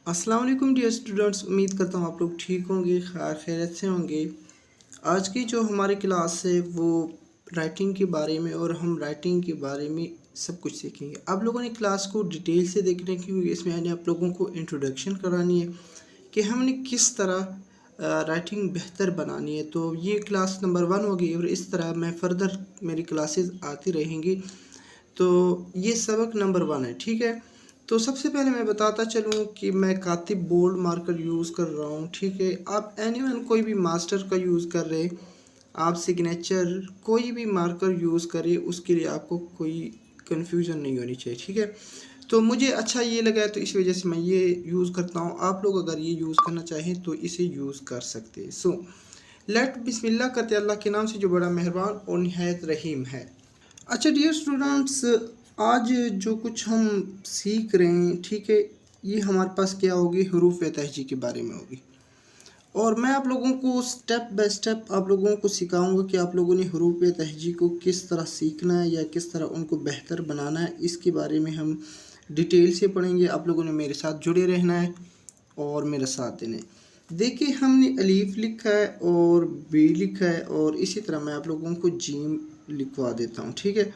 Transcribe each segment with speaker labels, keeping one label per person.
Speaker 1: अस्सलाम वालेकुम dear students, उम्मीद करता हूँ आप लोग ठीक होंगे, खैरियत से होंगे। आज की जो हमारी क्लास है वो राइटिंग के बारे में और हम राइटिंग के बारे में सब कुछ सीखेंगे। आप लोगों ने क्लास को डिटेल से देखने की हुई, इसमें मैंने आप लोगों को इंट्रोडक्शन करानी है कि हमने किस तरह राइटिंग बेहतर बनानी है। तो ये क्लास नंबर 1 होगी और इस तरह मैं फ़र्दर मेरी क्लासेस आती रहेंगी। तो ये सबक नंबर 1 है, ठीक है। तो सबसे पहले मैं बताता चलूँ कि मैं कातिब बोल्ड मार्कर यूज़ कर रहा हूँ, ठीक है। आप एनीवन कोई भी मास्टर का यूज़ कर रहे, आप सिग्नेचर कोई भी मार्कर यूज़ करें, उसके लिए आपको कोई कन्फ्यूज़न नहीं होनी चाहिए, ठीक है। तो मुझे अच्छा ये लगा है तो इस वजह से मैं ये यूज़ करता हूँ। आप लोग अगर ये यूज़ करना चाहें तो इसे यूज़ कर सकते हैं। सो लेट बिस्मिल्लाह करते अल्लाह के नाम से जो बड़ा मेहरबान और निहायत रहीम है। अच्छा डियर स्टूडेंट्स, आज जो कुछ हम सीख रहे हैं, ठीक है, ये हमारे पास क्या होगी, हरूफ तहजी के बारे में होगी। और मैं आप लोगों को स्टेप बाय स्टेप आप लोगों को सिखाऊंगा कि आप लोगों ने हरूफ तहजी को किस तरह सीखना है या किस तरह उनको बेहतर बनाना है। इसके बारे में हम डिटेल से पढ़ेंगे। आप लोगों ने मेरे साथ जुड़े रहना है और मेरा साथ देना है। देखिए, हमने अलीफ लिखा है और बी लिखा है और इसी तरह मैं आप लोगों को जीम लिखवा देता हूँ, ठीक है।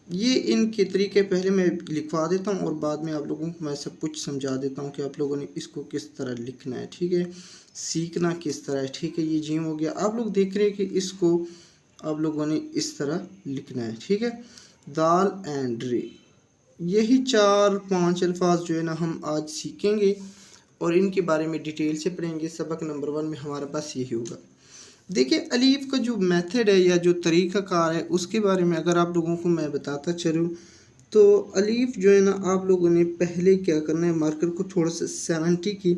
Speaker 1: ये इनके तरीके पहले मैं लिखवा देता हूँ और बाद में आप लोगों को मैं सब कुछ समझा देता हूँ कि आप लोगों ने इसको किस तरह लिखना है, ठीक है, सीखना किस तरह है, ठीक है। ये जीम हो गया। आप लोग देख रहे हैं कि इसको आप लोगों ने इस तरह लिखना है, ठीक है। दाल एंड रे, यही 4-5 अल्फाज जो है ना हम आज सीखेंगे और इनके बारे में डिटेल से पढ़ेंगे। सबक नंबर 1 में हमारे पास यही होगा। देखिए, अलीफ का जो मेथड है या जो तरीक़ाकार है उसके बारे में अगर आप लोगों को मैं बताता चलूँ तो अलीफ जो है ना, आप लोगों ने पहले क्या करना है, मार्कर को थोड़ा सा 70 की,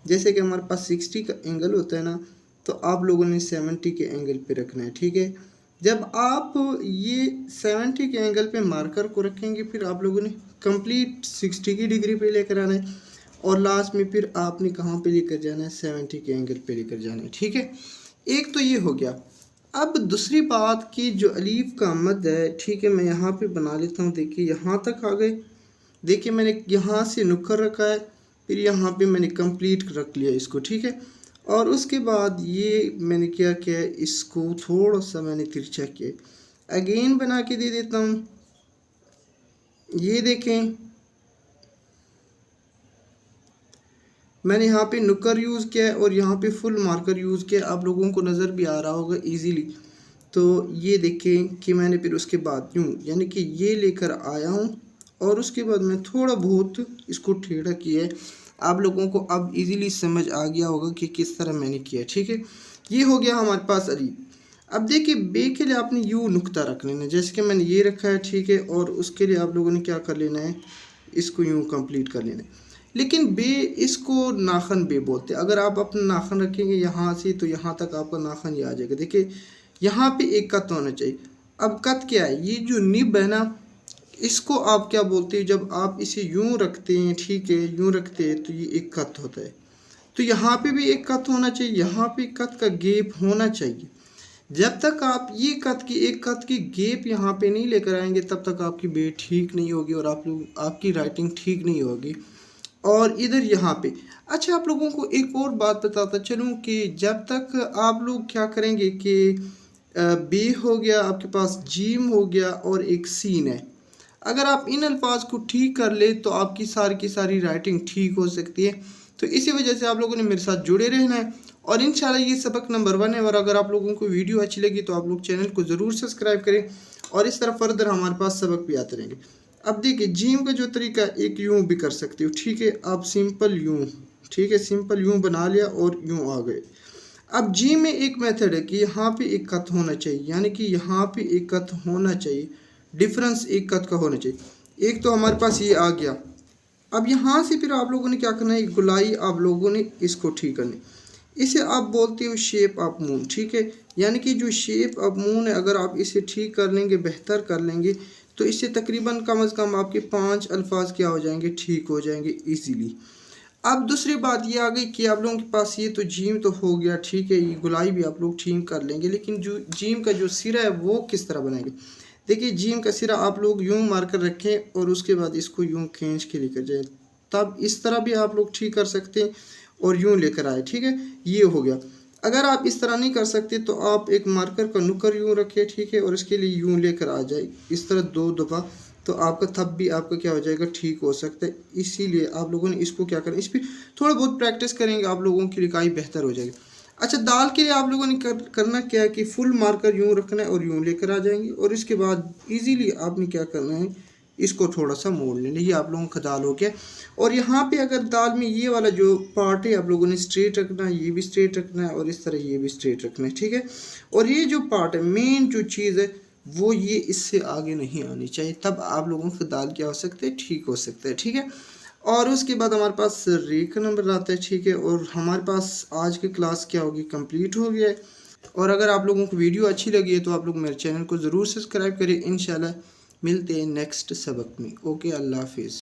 Speaker 1: जैसे कि हमारे पास 60 का एंगल होता है ना, तो आप लोगों ने 70 के एंगल पे रखना है, ठीक है। जब आप ये 70 के एंगल पे मार्कर को रखेंगे फिर आप लोगों ने कंप्लीट 60 की डिग्री पे लेकर आना है और लास्ट में फिर आपने कहाँ पे लेकर जाना है, 70 के एंगल पे लेकर जाना है, ठीक है। एक तो ये हो गया। अब दूसरी बात कि जो अलीफ का मद है, ठीक है, मैं यहाँ पे बना लेता हूँ। देखिए यहाँ तक आ गए। देखिए मैंने यहाँ से नुक्कर रखा है, फिर यहाँ पे मैंने कंप्लीट रख लिया इसको, ठीक है। और उसके बाद ये मैंने क्या किया, इसको थोड़ा सा मैंने तिरछा किया, अगेन बना के दे देता हूँ। ये देखें, मैंने यहाँ पे नुक्कर यूज़ किया है और यहाँ पे फुल मार्कर यूज़ किया। आप लोगों को नज़र भी आ रहा होगा इजीली। तो ये देखें कि मैंने फिर उसके बाद यूँ यानी कि ये लेकर आया हूँ और उसके बाद मैं थोड़ा बहुत इसको टेढ़ा किया है। आप लोगों को अब इजीली समझ आ गया होगा कि किस तरह मैंने किया, ठीक है। ये हो गया हमारे पास अलीफ। अब देखिए, बे के लिए आपने यूँ नुक्ता रख लेना है, जैसे कि मैंने ये रखा है, ठीक है। और उसके लिए आप लोगों ने क्या कर लेना है, इसको यूँ कंप्लीट कर लेना है। लेकिन बे, इसको नाखन बे बोलते हैं। अगर आप अपना नाखन रखेंगे यहाँ से तो यहाँ तक आपका नाखन ये आ जाएगा। देखिए यहाँ पे एक कत होना चाहिए। अब कत क्या है, ये जो निब है ना, इसको आप क्या बोलते हैं, जब आप इसे यूं रखते हैं, ठीक है, यूं रखते हैं तो ये एक कत होता है। तो यहाँ पे भी एक कत होना चाहिए, यहाँ पे कत का गैप होना चाहिए। जब तक आप ये एक कत की गैप यहाँ पे नहीं लेकर आएंगे तब तक आपकी बे ठीक नहीं होगी और आप लोग आपकी राइटिंग ठीक नहीं होगी। और इधर यहाँ पे अच्छा, आप लोगों को एक और बात बताता चलूँ कि जब तक आप लोग क्या करेंगे कि बे हो गया, आपके पास जीम हो गया और एक सीन है, अगर आप इन अल्फाज को ठीक कर ले तो आपकी सारी की सारी राइटिंग ठीक हो सकती है। तो इसी वजह से आप लोगों ने मेरे साथ जुड़े रहना है और इंशाल्लाह ये सबक नंबर 1 है। और अगर आप लोगों को वीडियो अच्छी लगी तो आप लोग चैनल को ज़रूर सब्सक्राइब करें और इस तरह फर्दर हमारे पास सबक भी आते रहेंगे। अब देखिए, जीम का जो तरीका एक यूँ भी कर सकते हो, ठीक है। आप सिंपल यूँ, ठीक है, सिंपल यूँ बना लिया और यूँ आ गए। अब जी में एक मेथड है कि यहाँ पे एक कत होना चाहिए, यानी कि यहाँ पे एक कत होना चाहिए, डिफरेंस एक कत का होना चाहिए। एक तो हमारे पास ये आ गया। अब यहाँ से फिर आप लोगों ने क्या करना है, गुलाई आप लोगों ने इसको ठीक करनी। इसे आप बोलते हो शेप ऑफ मून, ठीक है। यानी कि जो शेप ऑफ मून है, अगर आप इसे ठीक कर लेंगे, बेहतर कर लेंगे, तो इससे तकरीबन कम अज़ कम आपके 5 अल्फाज क्या हो जाएंगे, ठीक हो जाएंगे ईजीली। अब दूसरी बात ये आ गई कि आप लोगों के पास ये तो जीम तो हो गया, ठीक है, ये गुलाई भी आप लोग ठीक कर लेंगे, लेकिन जो जीम का जो सिरा है वो किस तरह बनाएंगे। देखिए, जीम का सिरा आप लोग यूं मारकर रखें और उसके बाद इसको यूं खींच के लेकर जाएं, तब इस तरह भी आप लोग ठीक कर सकते हैं और यूँ लेकर आए, ठीक है, ये हो गया। अगर आप इस तरह नहीं कर सकते तो आप एक मार्कर का नुकर यूँ रखें, ठीक है, और इसके लिए यूँ लेकर आ जाए इस तरह 2 दफ़ा, तो आपका तब भी आपका क्या हो जाएगा, ठीक हो सकता है। इसीलिए आप लोगों ने इसको क्या करना, इस पर थोड़ा बहुत प्रैक्टिस करेंगे आप लोगों की लिखाई बेहतर हो जाएगी। अच्छा, दाल के लिए आप लोगों ने करना क्या है कि फुल मार्कर यूँ रखना है और यूँ लेकर आ जाएंगे, और इसके बाद इजीली आपने क्या करना है, इसको थोड़ा सा मोड़ लेना। ये आप लोगों का दाल हो गया। और यहाँ पे अगर दाल में ये वाला जो पार्ट है आप लोगों ने स्ट्रेट रखना है, ये भी स्ट्रेट रखना है और इस तरह ये भी स्ट्रेट रखना है, ठीक है। और ये जो पार्ट है, मेन जो चीज़ है वो ये इससे आगे नहीं आनी चाहिए, तब आप लोगों का दाल क्या हो सकता है, ठीक हो सकता है, ठीक है। और उसके बाद हमारे पास रे का नंबर आता है, ठीक है। और हमारे पास आज की क्लास क्या होगी, कंप्लीट हो गया है। और अगर आप लोगों को वीडियो अच्छी लगी है तो आप लोग मेरे चैनल को ज़रूर सब्सक्राइब करें। इंशाल्लाह मिलते हैं नेक्स्ट सबक में। ओके, अल्लाह हाफिज़।